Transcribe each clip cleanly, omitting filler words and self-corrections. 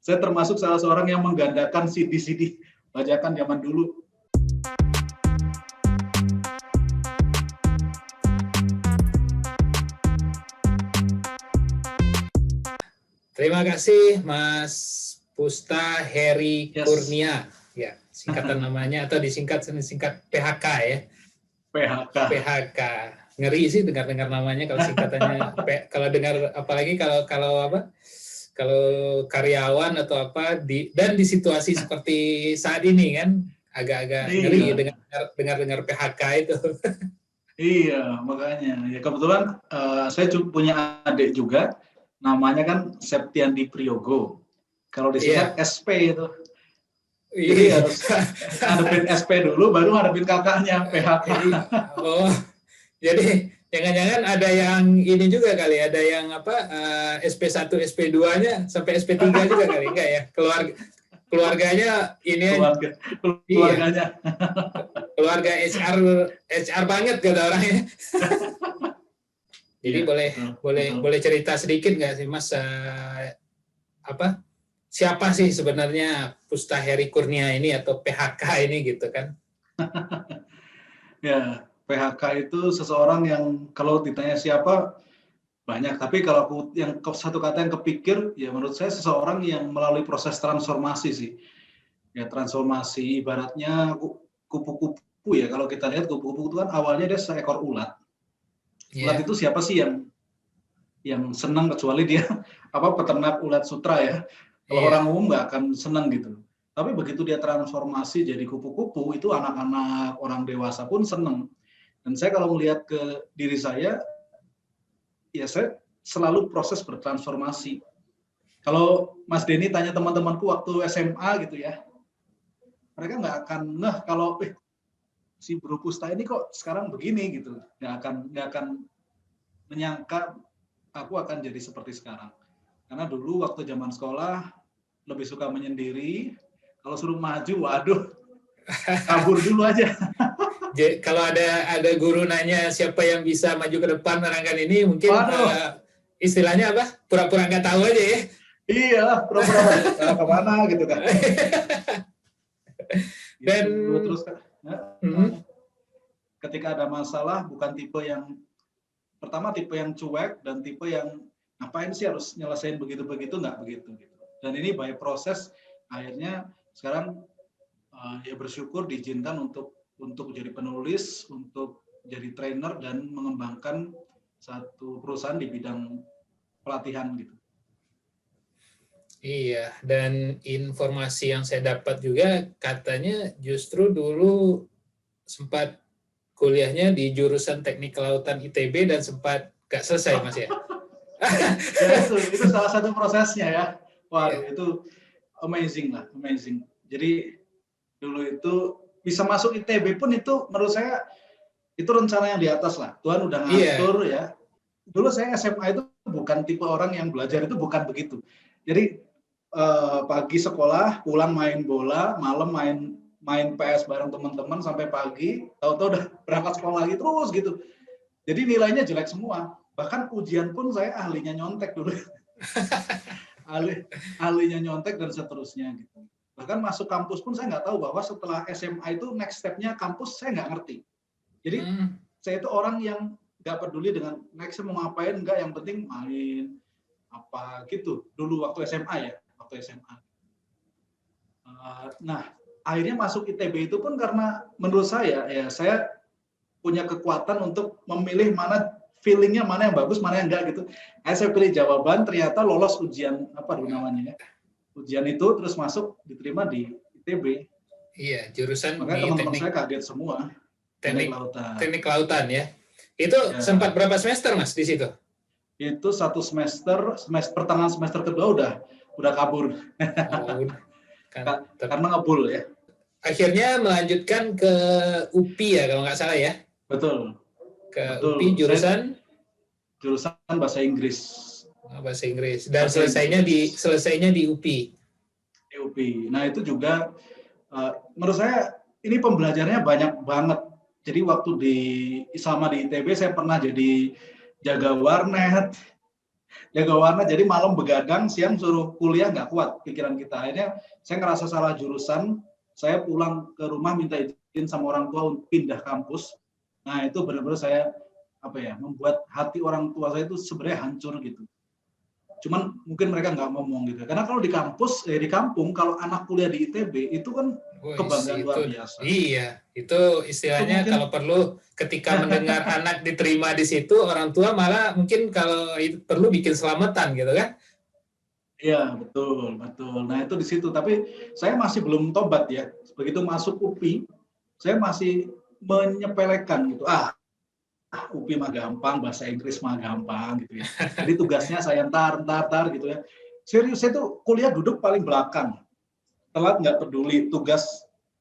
Saya termasuk salah seorang yang menggandakan CD-CD bajakan zaman dulu. Terima kasih Mas Pusta Heri Kurnia, ya singkatan namanya atau disingkat PHK ya. PHK. Ngeri sih dengar namanya kalau singkatannya. Kalau dengar apalagi kalau karyawan atau apa dan di situasi seperti saat ini kan agak-agak ngeri dengar PHK itu. Iya, makanya. Ya kebetulan saya punya adik juga, namanya kan Septiandi Priyogo. Kalau disingkat SP itu. Jadi harus ngadepin SP dulu, baru ngadepin kakaknya PHK. Oh, jadi jangan-jangan ada yang ini juga kali, ada yang SP1, SP2-nya sampai SP3 juga kali, enggak ya? Keluarganya ini keluarganya. Keluarga HR banget kata orangnya. Jadi boleh cerita sedikit nggak sih Mas, siapa sih sebenarnya Pusta Heri Kurnia ini atau PHK ini gitu kan? Ya, PHK itu seseorang yang kalau ditanya siapa banyak, tapi kalau yang satu kata yang kepikir, ya menurut saya seseorang yang melalui proses transformasi sih. Ya transformasi ibaratnya kupu-kupu ya, kalau kita lihat kupu-kupu itu kan awalnya dia seekor ulat. Ulat itu siapa sih yang senang kecuali dia peternak ulat sutra ya. Kalau orang umum nggak akan senang gitu. Tapi begitu dia transformasi jadi kupu-kupu, itu anak-anak, orang dewasa pun senang. Dan saya kalau melihat ke diri saya, ya saya selalu proses bertransformasi. Kalau Mas Denny tanya teman-temanku waktu SMA gitu ya, mereka nggak akan kalau si Bro Pusta ini kok sekarang begini gitu, nggak akan menyangka aku akan jadi seperti sekarang. Karena dulu waktu zaman sekolah lebih suka menyendiri, kalau suruh maju, waduh, kabur dulu aja. Jadi, kalau ada guru nanya siapa yang bisa maju ke depan menerangkan ini, mungkin istilahnya apa? Pura-pura nggak tahu aja ya. Iya, pura-pura kemana gitu kan. Dan terus ketika ada masalah, bukan tipe yang cuek dan tipe yang ngapain sih harus nyelesain begitu-begitu, nggak begitu gitu. Dan ini by proses akhirnya sekarang ya bersyukur diizinkan untuk jadi penulis, untuk jadi trainer dan mengembangkan satu perusahaan di bidang pelatihan gitu. Iya, dan informasi yang saya dapat juga katanya justru dulu sempat kuliahnya di jurusan Teknik Kelautan ITB dan sempat nggak selesai Mas ya? Ya itu salah satu prosesnya ya. Waduh, itu amazing. Jadi dulu itu bisa masuk ITB pun itu menurut saya itu rencana yang di atas lah. Tuhan udah ngatur ya. Dulu saya SMA itu bukan tipe orang yang belajar itu bukan begitu. Jadi pagi sekolah, pulang main bola, malam main PS bareng teman-teman sampai pagi, tahu-tahu udah berangkat sekolah lagi terus gitu. Jadi nilainya jelek semua. Bahkan ujian pun saya ahlinya nyontek dulu. ahlinya nyontek dan seterusnya gitu. Bahkan masuk kampus pun saya nggak tahu bahwa setelah SMA itu next step-nya kampus saya nggak ngerti. Jadi saya itu orang yang nggak peduli dengan next mau ngapain, nggak, yang penting main apa gitu. Dulu waktu SMA ya, nah akhirnya masuk ITB itu pun karena menurut saya ya saya punya kekuatan untuk memilih mana feelingnya, mana yang bagus, mana yang enggak gitu. Saya pilih jawaban, ternyata lolos ujian ujian itu, terus masuk diterima di ITB. Iya, jurusan makanya teman-teman saya kaget semua. Teknik Kelautan ya. Itu sempat berapa semester Mas di situ? Itu satu semester pertengahan semester kedua udah kabur. Karena ngebul ya. Akhirnya melanjutkan ke UPI ya kalau nggak salah ya. Betul. UPI jurusan bahasa Inggris. Bahasa Inggris. Dan selesainya di UPI. Di UPI. Nah itu juga menurut saya ini pembelajarannya banyak banget. Jadi waktu selama di ITB saya pernah jadi jaga warnet, Jaga warna, jadi malam begadang, siang suruh kuliah nggak kuat pikiran kita. Akhirnya saya ngerasa salah jurusan, saya pulang ke rumah minta izin sama orang tua untuk pindah kampus. Nah itu benar-benar saya membuat hati orang tua saya itu sebenarnya hancur gitu. Cuman mungkin mereka nggak ngomong gitu. Karena kalau di kampung, kalau anak kuliah di ITB itu kan kebanggaan luar biasa. Iya, itu istilahnya itu kalau perlu ketika mendengar anak diterima di situ, orang tua malah mungkin kalau perlu bikin selamatan gitu kan? Iya, betul. Nah itu di situ. Tapi saya masih belum tobat ya. Begitu masuk UPI, saya masih menyepelekan gitu. UPI mah gampang, bahasa Inggris mah gampang gitu ya. Jadi tugasnya saya ntar gitu ya. Serius, saya tuh kuliah duduk paling belakang. Telat nggak peduli, tugas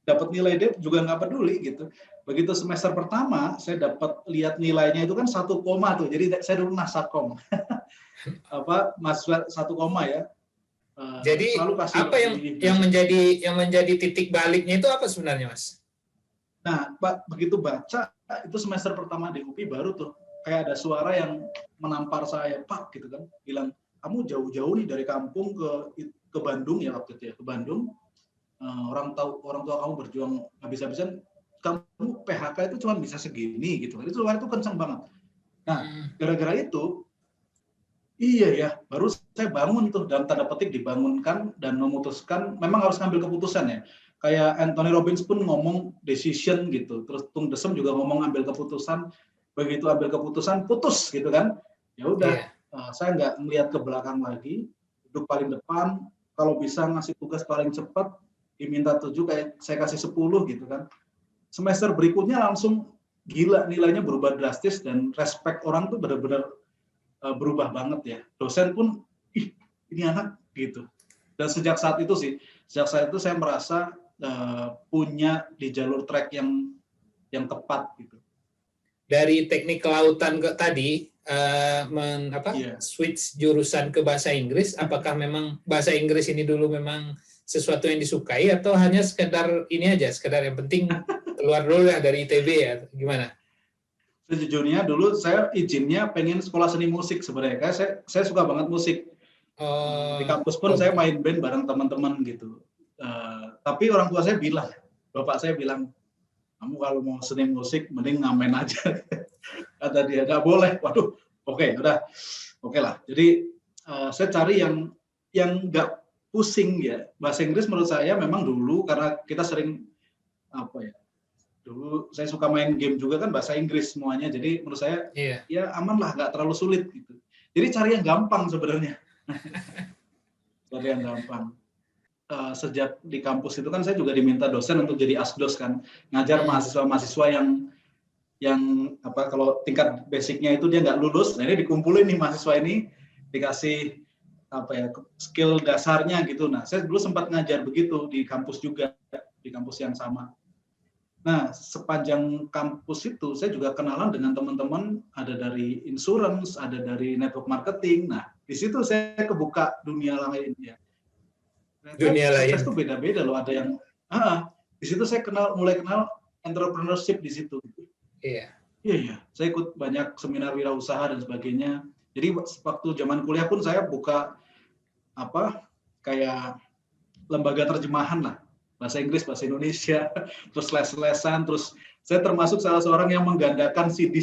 dapat nilai D juga nggak peduli gitu. Begitu semester pertama, saya dapat lihat nilainya itu kan 1, tuh. Jadi saya dulu nasakom. Mahasiswa 1, ya. Jadi apa yang menjadi titik baliknya itu apa sebenarnya, Mas? Nah, Pak, begitu baca itu semester pertama di UPI baru tuh kayak ada suara yang menampar saya, Pak, gitu kan, bilang kamu jauh-jauh nih dari kampung ke Bandung ya waktu itu ya, ke Bandung. Orang tua kamu berjuang habis-habisan, kamu PHK itu cuma bisa segini gitu kan. Itu suara itu kencang banget. Nah, gara-gara itu, iya ya, baru saya bangun tuh dalam tanda petik dibangunkan dan memutuskan memang harus ngambil keputusan ya. Kayak Anthony Robbins pun ngomong decision gitu, terus Tung Desem juga ngomong ambil keputusan, begitu ambil keputusan putus gitu kan, ya udah, saya nggak melihat ke belakang lagi, duduk paling depan, kalau bisa ngasih tugas paling cepat, diminta 7 kayak saya kasih 10 gitu kan. Semester berikutnya langsung gila, nilainya berubah drastis dan respect orang tuh benar-benar berubah banget ya. Dosen pun, ini anak gitu. Dan sejak saat itu saya merasa punya di jalur track yang tepat gitu. Dari teknik kelautan tadi switch jurusan ke bahasa Inggris, apakah memang bahasa Inggris ini dulu memang sesuatu yang disukai atau hanya sekedar yang penting keluar dulu ya dari ITB ya, gimana? Sejujurnya dulu saya izinnya pengen sekolah seni musik sebenarnya. Saya suka banget musik. Di kampus pun saya main band bareng teman-teman gitu. Tapi orang tua saya bilang, bapak saya bilang, kamu kalau mau seni musik mending ngamen aja. Kata dia, nggak boleh. Waduh, oke lah. Jadi saya cari yang nggak pusing ya. Bahasa Inggris menurut saya memang dulu karena kita sering dulu saya suka main game juga kan bahasa Inggris semuanya. Jadi menurut saya ya aman lah, nggak terlalu sulit gitu. Jadi cari yang gampang sebenarnya. Cari yang gampang. Sejak di kampus itu kan saya juga diminta dosen untuk jadi asdos kan, ngajar mahasiswa-mahasiswa yang kalau tingkat basicnya itu dia nggak lulus, nah ini dikumpulin nih mahasiswa ini dikasih skill dasarnya gitu. Nah saya dulu sempat ngajar begitu di kampus juga, di kampus yang sama. Nah sepanjang kampus itu saya juga kenalan dengan teman-teman, ada dari insurance, ada dari network marketing. Nah di situ saya kebuka dunia lain ya. Dunia lain. Sukses itu beda-beda loh. Ada yang di situ saya mulai kenal entrepreneurship di situ. Iya. Saya ikut banyak seminar wirausaha dan sebagainya. Jadi waktu zaman kuliah pun saya buka kayak lembaga terjemahan lah, bahasa Inggris, bahasa Indonesia, terus les-lesan, terus saya termasuk salah seorang yang menggandakan CD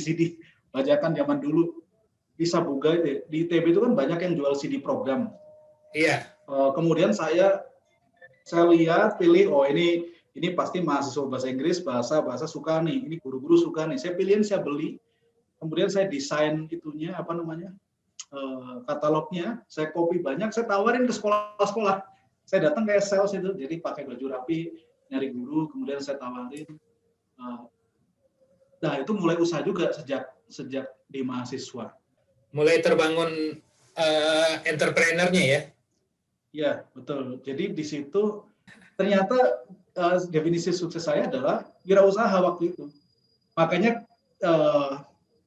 bajakan zaman dulu. Di Sabuga di ITB itu kan banyak yang jual CD program. Iya. Kemudian saya lihat, pilih, ini pasti mahasiswa bahasa Inggris, bahasa suka nih, ini guru-guru suka nih. Saya pilihin, saya beli, kemudian saya desain itunya, katalognya, saya copy banyak, saya tawarin ke sekolah-sekolah. Saya datang kayak sales itu, jadi pakai baju rapi, nyari guru, kemudian saya tawarin. Nah itu mulai usaha juga sejak di mahasiswa. Mulai terbangun entrepreneurnya ya? Ya betul. Jadi di situ ternyata definisi sukses saya adalah wirausaha waktu itu. Makanya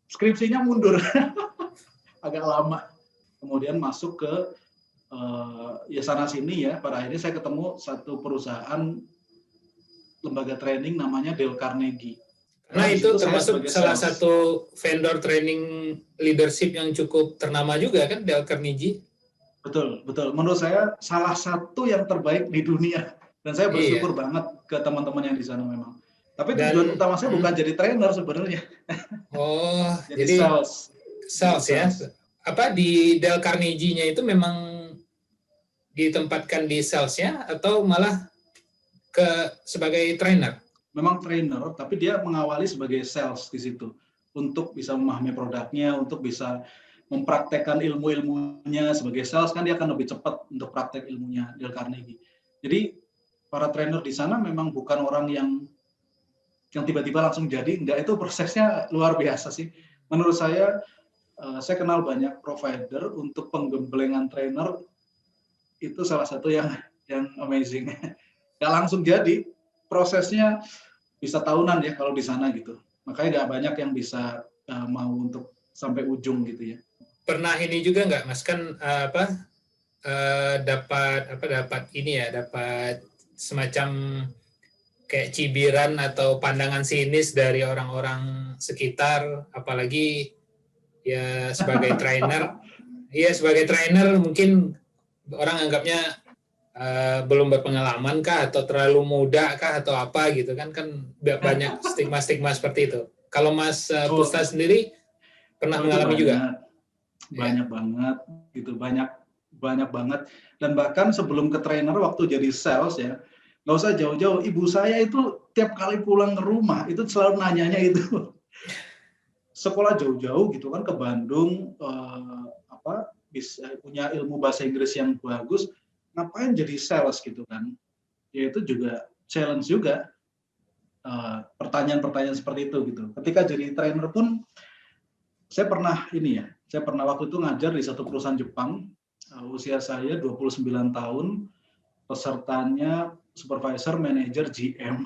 skripsinya mundur agak lama. Kemudian masuk ke sana sini ya. Pada akhirnya saya ketemu satu perusahaan lembaga training namanya Dale Carnegie. Nah, itu termasuk salah satu vendor training leadership yang cukup ternama juga kan, Dale Carnegie. Betul, betul. Menurut saya salah satu yang terbaik di dunia. Dan saya bersyukur banget ke teman-teman yang di sana memang. Tapi tujuan utama saya bukan jadi trainer sebenarnya. Oh, jadi sales. Sales ya. Apa di Dale Carnegie-nya itu memang ditempatkan di sales-nya atau malah sebagai trainer? Memang trainer, tapi dia mengawali sebagai sales di situ untuk bisa memahami produknya, untuk bisa mempraktekkan ilmu-ilmunya sebagai sales kan dia akan lebih cepat untuk praktek ilmunya Dale Carnegie. Jadi para trainer di sana memang bukan orang yang tiba-tiba langsung jadi, enggak, itu prosesnya luar biasa sih. Menurut saya kenal banyak provider untuk penggemblengan trainer, itu salah satu yang amazing. Nggak langsung jadi, prosesnya bisa tahunan ya kalau di sana gitu. Makanya nggak banyak yang bisa mau untuk sampai ujung gitu ya. Pernah ini juga nggak, Mas, kan dapat ini ya, dapat semacam kayak cibiran atau pandangan sinis dari orang-orang sekitar, apalagi ya sebagai trainer. Iya, sebagai trainer mungkin orang anggapnya belum berpengalaman kah, atau terlalu muda kah, atau apa gitu kan banyak stigma-stigma seperti itu. Kalau Mas Pusta sendiri pernah mengalami juga? Banyak banget gitu, banyak banget. Dan bahkan sebelum ke trainer, waktu jadi sales ya, nggak usah jauh-jauh, ibu saya itu tiap kali pulang ke rumah itu selalu nanyanya itu. Sekolah jauh-jauh gitu kan ke Bandung, bisa punya ilmu bahasa Inggris yang bagus, ngapain jadi sales gitu kan? Ya itu juga challenge juga, pertanyaan-pertanyaan seperti itu gitu. Ketika jadi trainer pun saya pernah waktu itu ngajar di satu perusahaan Jepang, usia saya 29 tahun, pesertanya supervisor, manager, GM.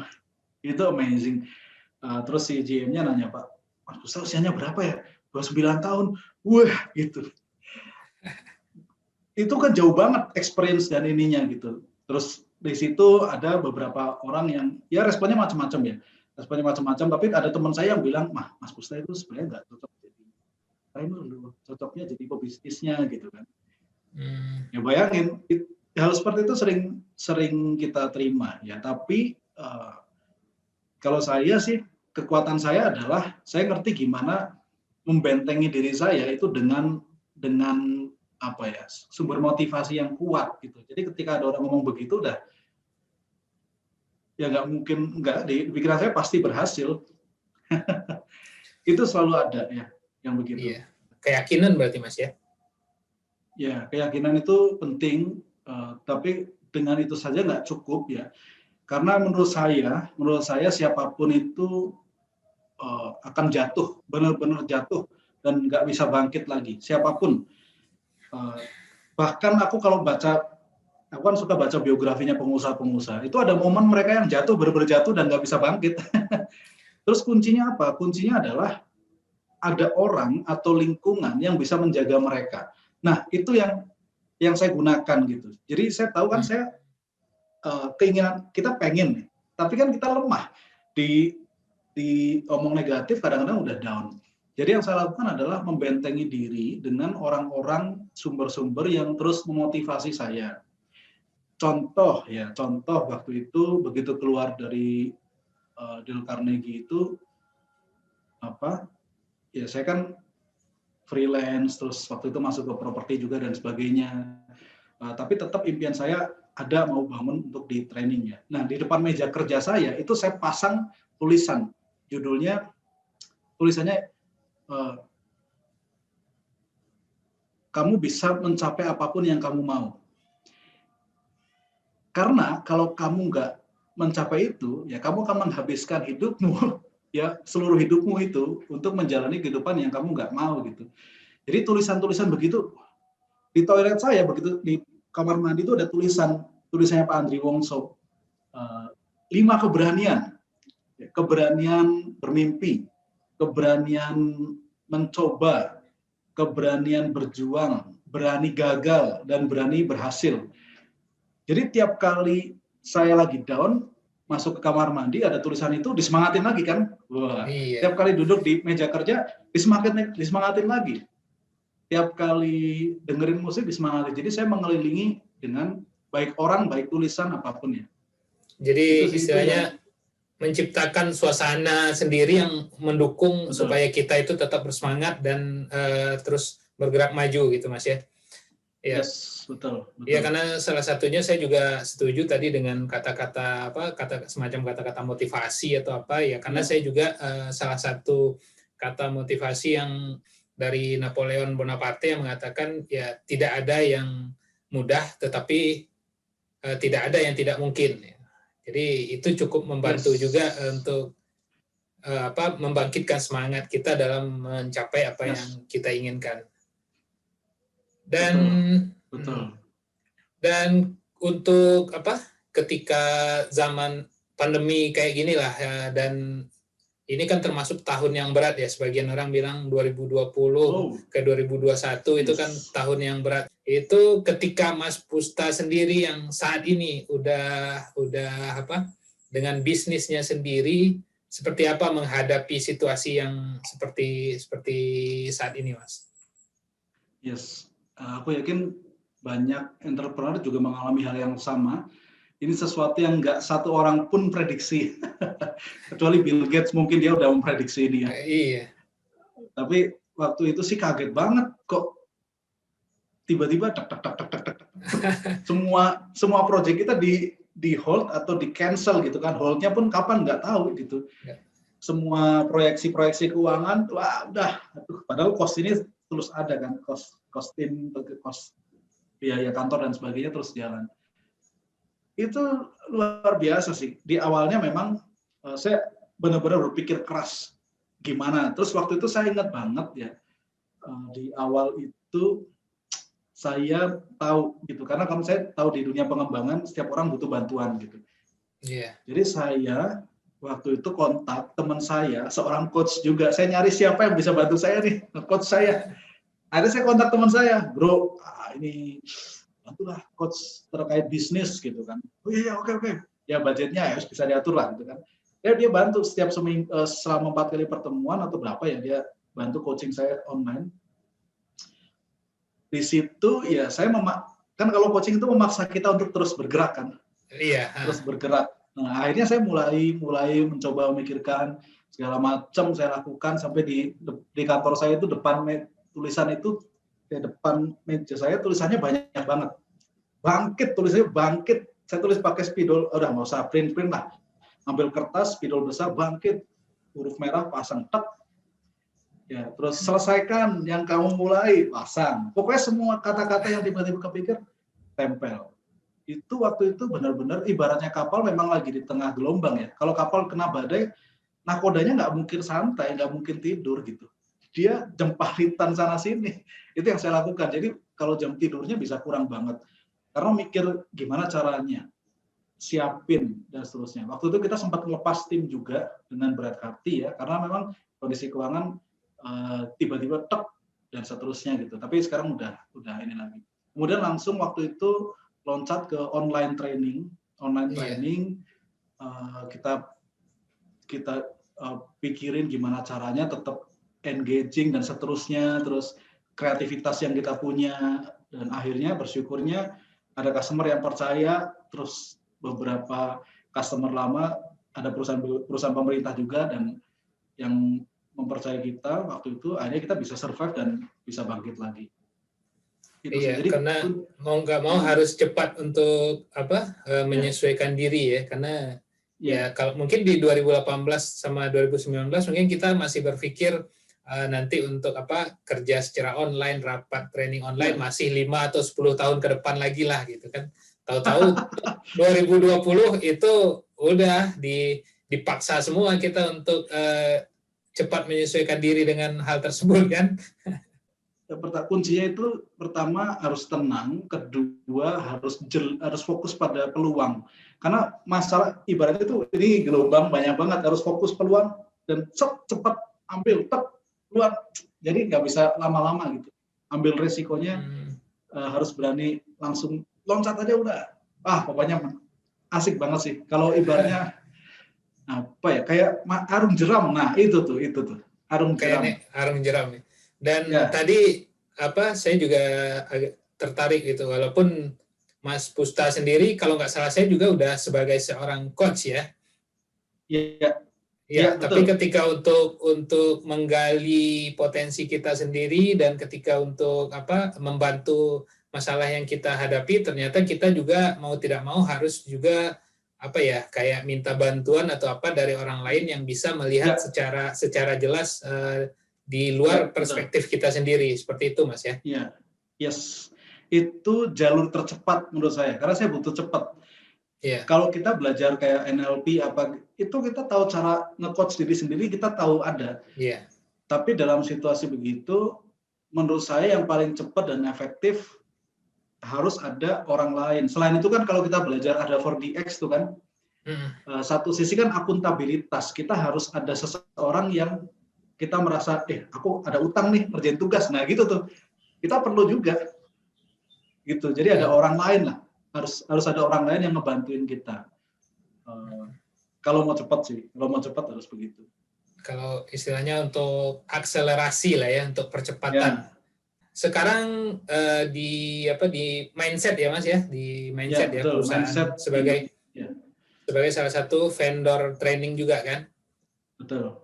Itu amazing. Terus si GM-nya nanya, Pak, Mas Pusta usianya berapa ya? 29 tahun. Wah, gitu. Itu kan jauh banget experience dan ininya gitu. Terus di situ ada beberapa orang yang ya responnya macam-macam ya. Responnya macam-macam, tapi ada teman saya yang bilang, Mas Pusta itu sebenarnya nggak cocok jadi trainer dulu, cocoknya jadi pebisnisnya gitu kan. Ya bayangin, hal seperti itu sering kita terima ya. Tapi kalau saya sih, kekuatan saya adalah saya ngerti gimana membentengi diri saya itu dengan apa ya, sumber motivasi yang kuat gitu. Jadi ketika ada orang ngomong begitu, udah ya nggak mungkin nggak, di pikiran saya pasti berhasil. Itu selalu ada ya yang begitu. Iya. Keyakinan berarti, Mas ya? Ya, keyakinan itu penting, tapi dengan itu saja nggak cukup ya. Karena menurut saya siapapun itu akan jatuh, benar-benar jatuh dan nggak bisa bangkit lagi. Siapapun. Bahkan aku kan suka baca biografinya pengusaha-pengusaha. Itu ada momen mereka yang jatuh, benar-benar jatuh dan nggak bisa bangkit. Terus kuncinya apa? Kuncinya adalah ada orang atau lingkungan yang bisa menjaga mereka. Nah, itu yang saya gunakan gitu. Jadi saya tahu kan saya keinginan kita pengen nih, tapi kan kita lemah di omong negatif, kadang-kadang udah down. Jadi yang saya lakukan adalah membentengi diri dengan orang-orang sumber-sumber yang terus memotivasi saya. Contoh waktu itu begitu keluar dari Dale Carnegie itu ya saya kan freelance, terus waktu itu masuk ke properti juga dan sebagainya. Tapi tetap impian saya ada mau bangun untuk di training ya. Nah, di depan meja kerja saya itu saya pasang tulisan, tulisannya kamu bisa mencapai apapun yang kamu mau. Karena kalau kamu nggak mencapai itu, ya kamu akan menghabiskan hidupmu, ya seluruh hidupmu itu untuk menjalani kehidupan yang kamu nggak mau gitu. Jadi tulisan-tulisan begitu di toilet saya, begitu di kamar mandi itu ada tulisannya Pak Andri Wongso, 5 keberanian, keberanian bermimpi, keberanian mencoba, keberanian berjuang, berani gagal dan berani berhasil. Jadi tiap kali saya lagi down, masuk ke kamar mandi ada tulisan itu, disemangatin lagi kan. Wah, tiap kali duduk di meja kerja disemangatin lagi. Tiap kali dengerin musik disemangatin. Jadi saya mengelilingi dengan baik orang, baik tulisan, apapun ya. Jadi istilahnya menciptakan suasana sendiri yang mendukung supaya kita itu tetap bersemangat dan terus bergerak maju gitu Mas ya. Ya. Yes, betul. Ya, karena salah satunya saya juga setuju tadi dengan kata-kata semacam kata-kata motivasi atau apa ya, karena saya juga salah satu kata motivasi yang dari Napoleon Bonaparte yang mengatakan ya tidak ada yang mudah tetapi tidak ada yang tidak mungkin. Jadi itu cukup membantu juga untuk membangkitkan semangat kita dalam mencapai apa yang kita inginkan. Dan betul. Dan untuk ketika zaman pandemi kayak gini lah ya, dan ini kan termasuk tahun yang berat ya, sebagian orang bilang 2020 ke 2021 itu kan tahun yang berat. Itu ketika Mas Pusta sendiri yang saat ini udah dengan bisnisnya sendiri, seperti apa menghadapi situasi yang seperti saat ini, Mas? Yes, aku yakin banyak entrepreneur juga mengalami hal yang sama. Ini sesuatu yang nggak satu orang pun prediksi. Kecuali Bill Gates, mungkin dia udah memprediksi ini ya. Iya. Tapi waktu itu sih kaget banget kok tiba-tiba semua proyek kita di hold atau di cancel gitu kan. Holdnya pun kapan nggak tahu gitu. Ya. Semua proyeksi keuangan, wah udah. Padahal cost ini terus ada kan, cost biaya kantor dan sebagainya terus jalan. Itu luar biasa sih. Di awalnya memang saya benar-benar berpikir keras gimana. Terus waktu itu saya ingat banget ya, di awal itu saya tahu gitu, karena kalau saya tahu di dunia pengembangan setiap orang butuh bantuan gitu. Yeah. Jadi saya waktu itu kontak teman saya, seorang coach juga. Saya nyari siapa yang bisa bantu saya nih, coach saya. Akhirnya saya kontak teman saya, bro, ini bantulah coach terkait bisnis gitu kan. Oh iya, oke. Ya budgetnya harus bisa diatur lah gitu kan. Ya dia bantu setiap selama 4 kali pertemuan atau berapa ya, dia bantu coaching saya online. Di situ ya saya kan kalau coaching itu memaksa kita untuk terus bergerak kan. Iya. Terus bergerak. Nah akhirnya saya mulai mencoba memikirkan segala macam saya lakukan sampai di kantor saya itu tulisan itu di depan meja saya tulisannya banyak banget. Bangkit, tulisannya bangkit. Saya tulis pakai spidol, udah nggak usah print lah. Ambil kertas, spidol besar, bangkit. Huruf merah, pasang, tek. Ya, terus selesaikan yang kamu mulai, pasang. Pokoknya semua kata-kata yang tiba-tiba kepikir, tempel. Itu waktu itu benar-benar ibaratnya kapal memang lagi di tengah gelombang ya. Kalau kapal kena badai, nakodanya nggak mungkin santai, nggak mungkin tidur gitu. Dia jempalitan sana sini. Itu yang saya lakukan. Jadi kalau jam tidurnya bisa kurang banget. Karena mikir gimana caranya, siapin dan seterusnya. Waktu itu kita sempat melepas tim juga dengan berat hati ya, karena memang kondisi keuangan tiba-tiba tek dan seterusnya gitu. Tapi sekarang udah ini lagi. Kemudian langsung waktu itu loncat ke online training. Kita pikirin gimana caranya tetap engaging dan seterusnya, terus kreativitas yang kita punya, dan akhirnya bersyukurnya ada customer yang percaya, terus beberapa customer lama, ada perusahaan pemerintah juga dan yang mempercayai kita waktu itu, akhirnya kita bisa survive dan bisa bangkit lagi. Gitu. Iya, jadi, karena mau nggak mau harus cepat untuk menyesuaikan diri ya, karena ya kalau mungkin di 2018 sama 2019 mungkin kita masih berpikir nanti untuk kerja secara online, rapat training online masih 5 atau 10 tahun ke depan lagi lah gitu kan. Tahu-tahu 2020 itu udah dipaksa semua kita untuk cepat menyesuaikan diri dengan hal tersebut kan. Kuncinya itu pertama harus tenang, kedua harus fokus pada peluang. Karena masalah ibaratnya itu ini gelombang banyak banget, harus fokus peluang dan cepat ambil peluang. Jadi nggak bisa lama-lama gitu. Ambil resikonya harus berani langsung loncat aja udah. Pokoknya asik banget sih. Kalau ibaratnya apa ya, kayak arung jeram. Nah, itu tuh arung jeram. Kayak arung jeram. Dan tadi saya juga agak tertarik gitu, walaupun Mas Pusta sendiri kalau nggak salah saya juga udah sebagai seorang coach ya. Iya. Ya, tapi ketika untuk menggali potensi kita sendiri dan ketika untuk membantu masalah yang kita hadapi, ternyata kita juga mau tidak mau harus juga kayak minta bantuan atau dari orang lain yang bisa melihat secara jelas di luar perspektif kita sendiri, seperti itu Mas ya. Iya. Yes. Itu jalur tercepat menurut saya, karena saya butuh cepat. Yeah. Kalau kita belajar kayak NLP itu kita tahu cara nge-coach diri sendiri, kita tahu ada. Yeah. Tapi dalam situasi begitu, menurut saya yang paling cepat dan efektif harus ada orang lain. Selain itu kan kalau kita belajar ada 4DX tuh kan, satu sisi kan akuntabilitas. Kita harus ada seseorang yang kita merasa, aku ada utang nih, ngerjain tugas. Nah gitu tuh, kita perlu juga. Gitu. Jadi ada orang lain lah. Harus ada orang lain yang ngebantuin kita. Kalau mau cepat harus begitu. Kalau istilahnya untuk akselerasi lah ya, untuk percepatan. Ya. Sekarang di mindset ya Mas ya, di mindset ya perusahaan mindset, sebagai salah satu vendor training juga kan. Betul.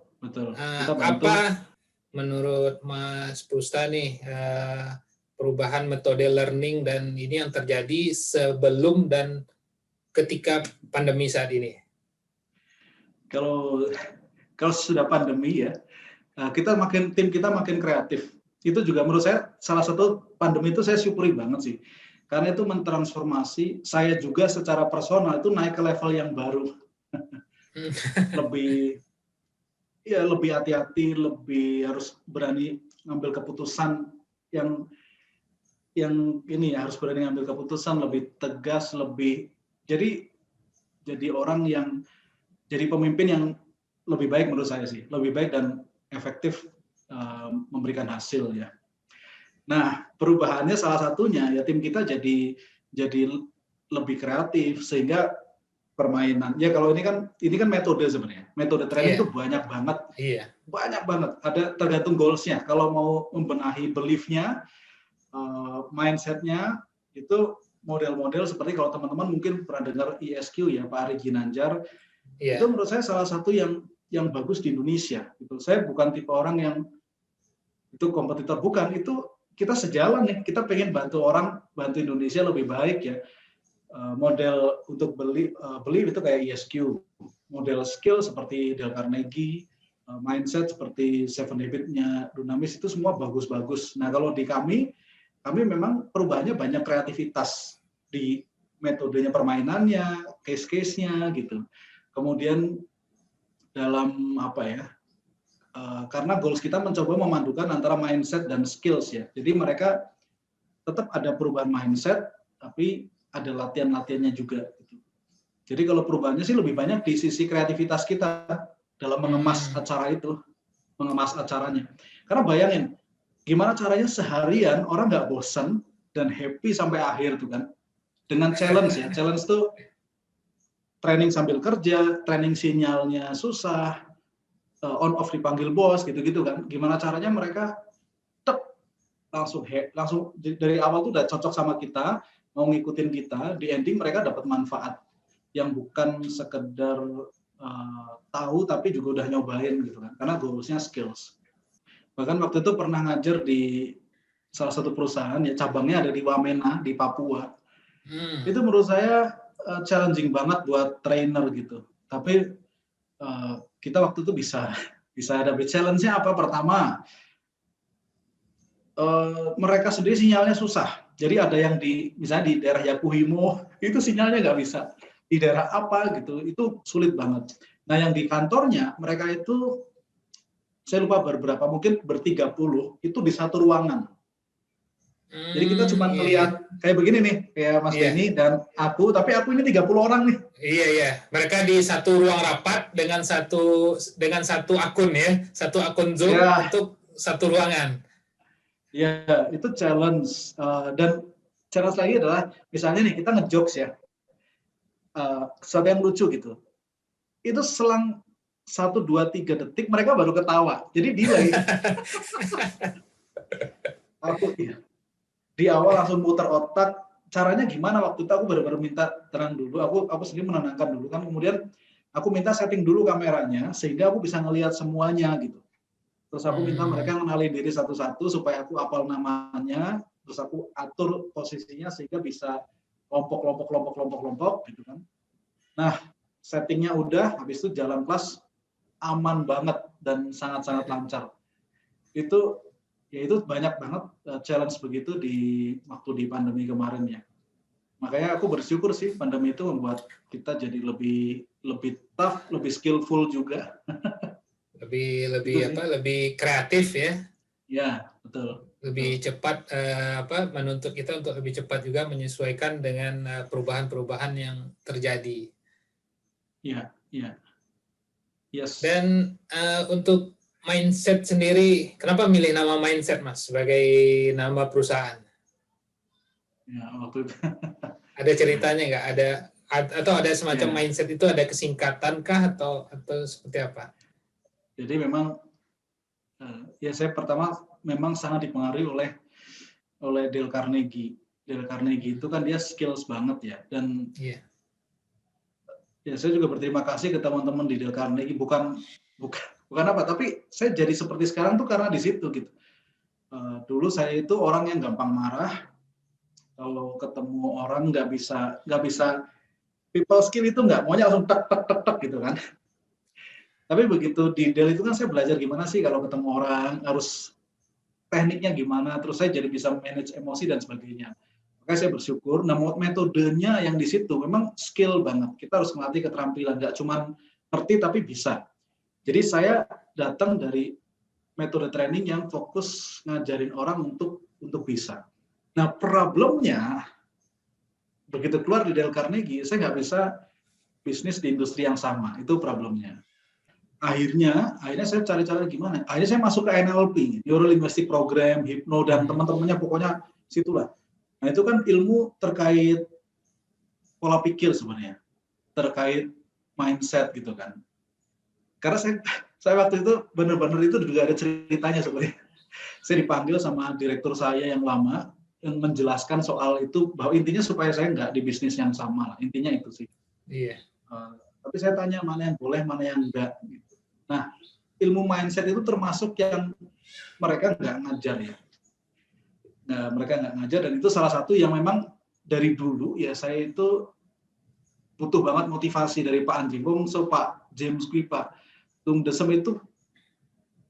Apa menurut Mas Pusta nih perubahan metode learning dan ini yang terjadi sebelum dan ketika pandemi saat ini? Kalau sudah pandemi ya, tim kita makin kreatif. Itu juga menurut saya salah satu pandemi itu saya syukuri banget sih. Karena itu mentransformasi saya juga secara personal itu naik ke level yang baru. lebih hati-hati, lebih harus berani ngambil keputusan yang ini harus berani ngambil keputusan, lebih tegas, lebih jadi orang yang jadi pemimpin yang lebih baik menurut saya sih, lebih baik dan efektif memberikan hasil ya. Nah perubahannya salah satunya ya tim kita jadi lebih kreatif sehingga permainan ya kalau ini kan metode sebenarnya, metode training itu banyak banget, banyak banget. Ada tergantung goalsnya. Kalau mau membenahi belief-nya, mindset-nya itu model-model seperti kalau teman-teman mungkin pernah dengar ISQ ya Pak Ari Ginanjar, itu menurut saya salah satu yang bagus di Indonesia. Gitu. Saya bukan tipe orang yang itu kompetitor, bukan, itu kita sejalan nih, kita pengen bantu Indonesia lebih baik ya. Model untuk beli itu kayak ISQ, model skill seperti Dale Carnegie, mindset seperti Seven Habits-nya Dunamis itu semua bagus-bagus. Nah kalau di kami memang perubahannya banyak kreativitas di metodenya, permainannya, case-case-nya gitu. Kemudian dalam karena goals kita mencoba memadukan antara mindset dan skills ya. Jadi mereka tetap ada perubahan mindset, tapi ada latihan-latihannya juga. Gitu. Jadi kalau perubahannya sih lebih banyak di sisi kreativitas kita dalam mengemas acara itu, mengemas acaranya. Karena bayangin, gimana caranya seharian orang nggak bosan dan happy sampai akhir tuh kan? Dengan challenge ya, challenge tuh training sambil kerja, training sinyalnya susah, on off dipanggil bos gitu-gitu kan? Gimana caranya mereka langsung dari awal tuh udah cocok sama kita, mau ngikutin kita, di ending mereka dapat manfaat yang bukan sekedar tahu tapi juga udah nyobain gitu kan, karena goalsnya skills. Bahkan waktu itu pernah ngajar di salah satu perusahaan ya, cabangnya ada di Wamena di Papua. Itu menurut saya challenging banget buat trainer gitu, tapi kita waktu itu bisa ada challenge-nya apa? Pertama, mereka sendiri sinyalnya susah. Jadi ada yang misalnya di daerah Yakuhimo itu sinyalnya nggak bisa. Di daerah apa gitu, itu sulit banget. Nah yang di kantornya mereka itu, saya lupa berberapa, mungkin ber-30 itu di satu ruangan. Jadi kita cuma ngelihat kayak begini nih, kayak Mas Denny dan aku, tapi aku ini 30 orang nih. Iya. Mereka di satu ruang rapat dengan satu akun ya, satu akun Zoom untuk satu ruangan. Ya, itu challenge. Dan challenge lagi adalah, misalnya nih, kita ngejokes ya. sesuatu yang lucu gitu. Itu selang 1, 2, 3 detik mereka baru ketawa. Jadi delay. Aku di awal langsung putar otak. Caranya gimana waktu itu aku benar-benar minta tenang dulu. Aku sendiri menenangkan dulu kan. Kemudian aku minta setting dulu kameranya sehingga aku bisa ngelihat semuanya gitu. Terus aku minta mereka mengenali diri satu-satu supaya aku hafal namanya. Terus aku atur posisinya sehingga bisa kelompok gitu kan. Nah, settingnya udah, habis itu jalan kelas aman banget dan sangat-sangat lancar. Itu banyak banget challenge begitu di waktu di pandemi kemarin ya. Makanya aku bersyukur sih pandemi itu membuat kita jadi lebih tough, lebih skillful juga. lebih kreatif ya. Ya, betul. Lebih cepat menuntut kita untuk lebih cepat juga menyesuaikan dengan perubahan-perubahan yang terjadi. Iya. Yes. Dan untuk Mindset sendiri, kenapa milih nama Mindset, Mas, sebagai nama perusahaan? Ya, waktu itu. Ada ceritanya nggak? Atau ada semacam Mindset itu ada kesingkatan kah atau seperti apa? Jadi memang saya pertama memang sangat dipengaruhi oleh Dale Carnegie. Dale Carnegie itu kan dia skills banget ya, dan saya juga berterima kasih ke teman-teman di Dale Carnegie, bukan apa, tapi saya jadi seperti sekarang tuh karena di situ gitu. Dulu saya itu orang yang gampang marah, kalau ketemu orang nggak bisa people skill itu nggak, maunya langsung tek gitu kan. Tapi begitu di Dell itu kan saya belajar gimana sih kalau ketemu orang, harus tekniknya gimana, terus saya jadi bisa manage emosi dan sebagainya. Makanya saya bersyukur, nah metodenya yang di situ memang skill banget. Kita harus melatih keterampilan, nggak cuma ngerti tapi bisa. Jadi saya datang dari metode training yang fokus ngajarin orang untuk bisa. Nah problemnya, begitu keluar di Dale Carnegie, saya nggak bisa bisnis di industri yang sama, itu problemnya. Akhirnya saya cari-cari gimana. Akhirnya saya masuk ke NLP, Neuro Linguistic Program, Hipno, dan teman-temannya pokoknya situlah. Nah itu kan ilmu terkait pola pikir sebenarnya, terkait mindset gitu kan. Karena saya waktu itu benar-benar itu juga ada ceritanya sebenarnya. Saya dipanggil sama direktur saya yang lama, yang menjelaskan soal itu, bahwa intinya supaya saya nggak di bisnis yang sama, intinya itu sih. Iya. Tapi saya tanya mana yang boleh, mana yang enggak. Gitu. Nah, ilmu mindset itu termasuk yang mereka nggak ngajar ya. Nah, mereka nggak ngajar, dan itu salah satu yang memang dari dulu ya saya itu butuh banget motivasi dari Pak Andri Wongso, Pak James Kui, Pak Tung Desem itu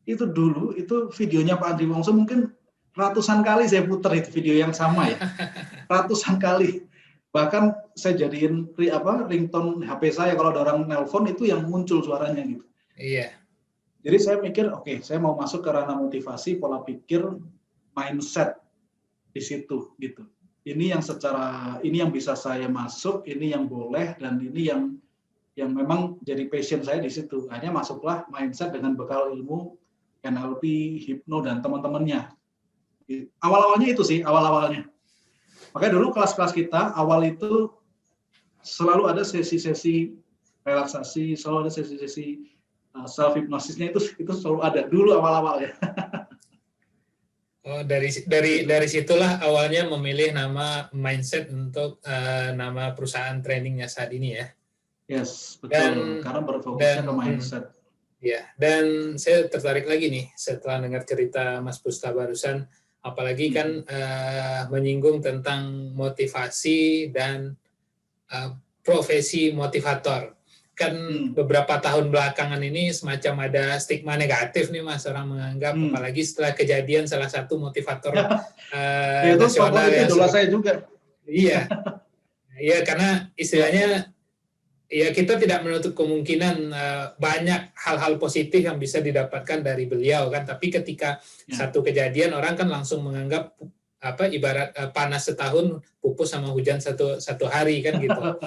dulu itu videonya Pak Andri Wongso mungkin ratusan kali saya putar itu video yang sama ya, ratusan kali. Bahkan saya jadiin ringtone HP saya, kalau ada orang nelpon itu yang muncul suaranya gitu. Iya. Jadi saya mikir, saya mau masuk ke ranah motivasi, pola pikir, mindset di situ gitu. Ini yang bisa saya masuk, ini yang boleh, dan ini yang memang jadi passion saya di situ. Hanya masuklah mindset dengan bekal ilmu NLP, Hipno, dan teman-temannya. Awal-awalnya itu sih, awal-awalnya. Makanya dulu kelas-kelas kita, awal itu selalu ada sesi-sesi relaksasi, selalu ada sesi-sesi self-hypnosisnya, itu selalu ada dulu awal-awal ya. Oh, dari situlah awalnya memilih nama Mindset untuk nama perusahaan trainingnya saat ini ya. Yes, betul. Karena berfokusnya ke mindset. Ya, dan saya tertarik lagi nih setelah dengar cerita Mas Pusta barusan, apalagi kan menyinggung tentang motivasi dan profesi motivator. Kan beberapa tahun belakangan ini semacam ada stigma negatif nih Mas, orang menganggap, apalagi setelah kejadian salah satu motivator nasional itu idola saya juga. Iya, iya, karena istilahnya ya kita tidak menutup kemungkinan banyak hal-hal positif yang bisa didapatkan dari beliau kan, tapi ketika satu kejadian orang kan langsung menganggap ibarat panas setahun pupus sama hujan satu hari kan gitu.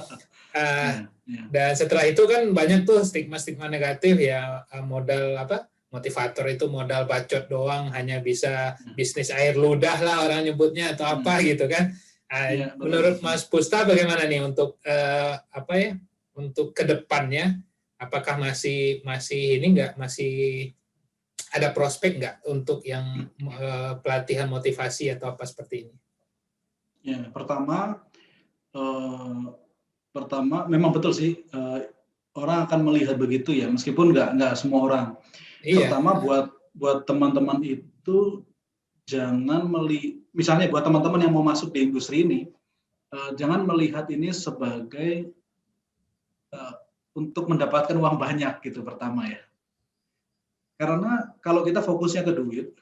Dan setelah itu kan banyak tuh stigma negatif ya, modal motivator itu modal bacot doang, hanya bisa bisnis air ludah lah orang nyebutnya atau apa gitu kan. Ya, menurut Mas Pusta bagaimana nih untuk untuk kedepannya? Apakah masih ini nggak, masih ada prospek nggak untuk yang pelatihan motivasi atau apa seperti ini? Ya, pertama memang betul sih, orang akan melihat begitu ya, meskipun nggak semua orang. Iya. Pertama buat teman-teman itu jangan misalnya buat teman-teman yang mau masuk di industri ini, jangan melihat ini sebagai untuk mendapatkan uang banyak gitu pertama ya. Karena kalau kita fokusnya ke duit,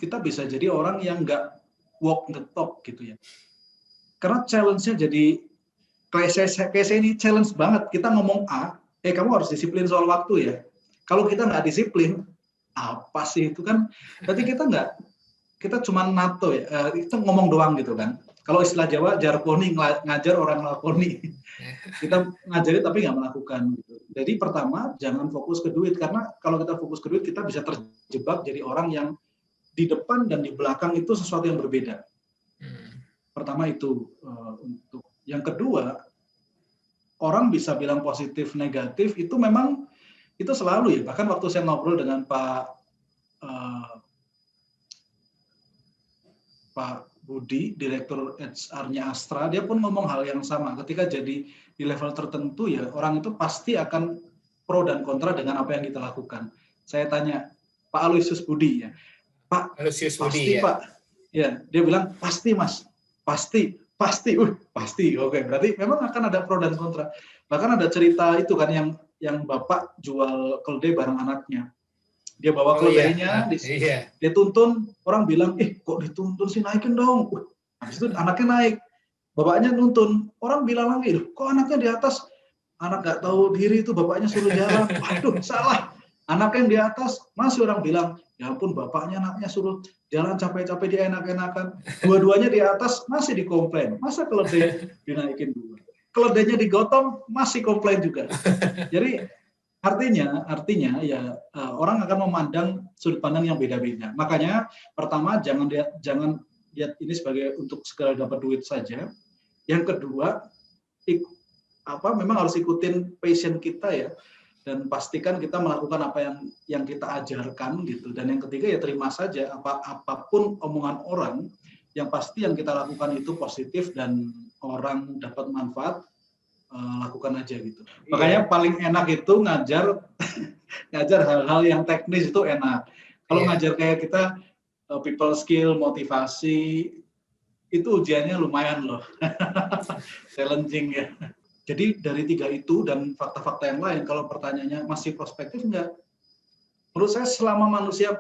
kita bisa jadi orang yang nggak walk the talk gitu ya. Karena challenge-nya jadi kayak saya ini challenge banget. Kita ngomong A, kamu harus disiplin soal waktu ya. Kalau kita nggak disiplin, apa sih itu kan? Berarti kita cuma nato ya, kita ngomong doang gitu kan. Kalau istilah Jawa, jarkoni, ngajar orang lakoni. Kita ngajari tapi nggak melakukan. Gitu. Jadi pertama, jangan fokus ke duit. Karena kalau kita fokus ke duit, kita bisa terjebak jadi orang yang di depan dan di belakang itu sesuatu yang berbeda. Pertama itu. Untuk yang kedua, orang bisa bilang positif, negatif, itu memang itu selalu ya. Bahkan waktu saya ngobrol dengan Pak Budi, Direktur HR-nya Astra, dia pun ngomong hal yang sama. Ketika jadi di level tertentu ya, orang itu pasti akan pro dan kontra dengan apa yang kita lakukan. Saya tanya, Pak Aloysius Budi ya, Pak, Aloysius Budi, pasti ya. Pak, ya dia bilang pasti Mas, pasti, oke, berarti memang akan ada pro dan kontra. Bahkan ada cerita itu kan yang Bapak jual keledai bareng anaknya. Dia bawa keledainya, dia tuntun, orang bilang, kok dituntun sih, naikin dong. Habis itu anaknya naik, bapaknya nuntun, orang bilang lagi, kok anaknya di atas, anak nggak tahu diri itu, bapaknya suruh jalan, waduh salah, anaknya yang di atas, masih orang bilang, ya ampun bapaknya anaknya suruh jalan capek-capek dia enak-enakan, dua-duanya di atas masih dikomplain, masa keledai dinaikin dua, keledainya digotong masih komplain juga, jadi Artinya ya orang akan memandang sudut pandang yang beda-beda. Makanya pertama jangan lihat ini sebagai untuk segera dapat duit saja. Yang kedua memang harus ikutin passion kita ya, dan pastikan kita melakukan apa yang kita ajarkan gitu. Dan yang ketiga ya terima saja apapun omongan orang, yang pasti yang kita lakukan itu positif dan orang dapat manfaat. Lakukan aja gitu. Makanya paling enak itu ngajar hal-hal yang teknis itu enak. Kalau ngajar kayak kita people skill, motivasi, itu ujiannya lumayan loh. Challenging ya. Jadi dari 3 itu dan fakta-fakta yang lain, kalau pertanyaannya masih prospektif enggak? Menurut saya selama manusia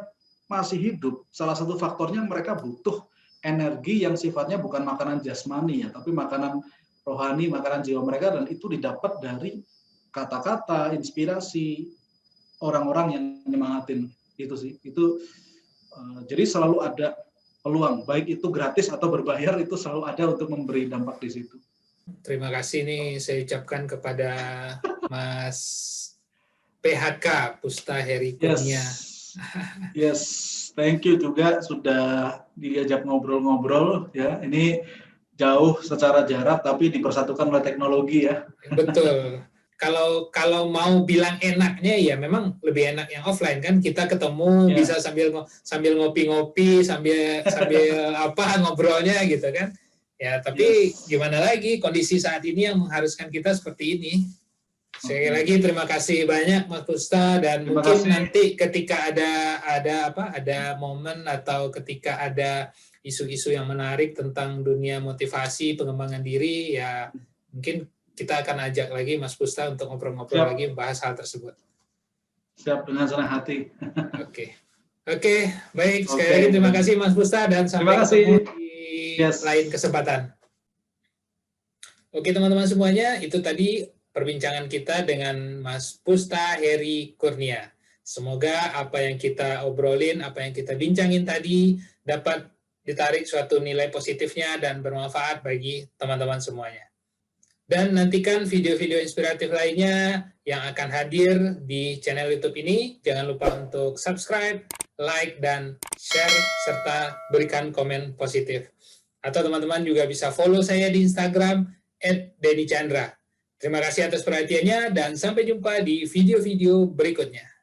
masih hidup, salah satu faktornya mereka butuh energi yang sifatnya bukan makanan jasmani ya, tapi makanan rohani, makanan jiwa mereka, dan itu didapat dari kata-kata, inspirasi orang-orang yang nyemangatin itu sih. Itu jadi selalu ada peluang, baik itu gratis atau berbayar, itu selalu ada untuk memberi dampak di situ. Terima kasih nih saya ucapkan kepada Mas PHK Pusta Heri Kurnia. Yes, thank you juga sudah diajak ngobrol-ngobrol ya. Ini jauh secara jarak tapi dipersatukan oleh teknologi ya. Betul. Kalau mau bilang enaknya ya memang lebih enak yang offline kan, kita ketemu bisa sambil ngopi-ngopi, sambil apa ngobrolnya gitu kan. Ya, tapi gimana lagi, kondisi saat ini yang mengharuskan kita seperti ini. Sekali lagi terima kasih banyak Mas Pusta, dan mungkin nanti ketika ada momen atau ketika ada isu-isu yang menarik tentang dunia motivasi, pengembangan diri, ya mungkin kita akan ajak lagi Mas Pusta untuk ngobrol-ngobrol lagi membahas hal tersebut. Siap, dengan senang hati. Oke, baik. Sekali lagi terima kasih Mas Pusta, dan sampai ketemu di lain kesempatan. Oke teman-teman semuanya, itu tadi perbincangan kita dengan Mas Pusta Heri Kurnia. Semoga apa yang kita obrolin, apa yang kita bincangin tadi dapat ditarik suatu nilai positifnya dan bermanfaat bagi teman-teman semuanya. Dan nantikan video-video inspiratif lainnya yang akan hadir di channel YouTube ini. Jangan lupa untuk subscribe, like, dan share, serta berikan komen positif. Atau teman-teman juga bisa follow saya di Instagram @denny chandra. Terima kasih atas perhatiannya dan sampai jumpa di video-video berikutnya.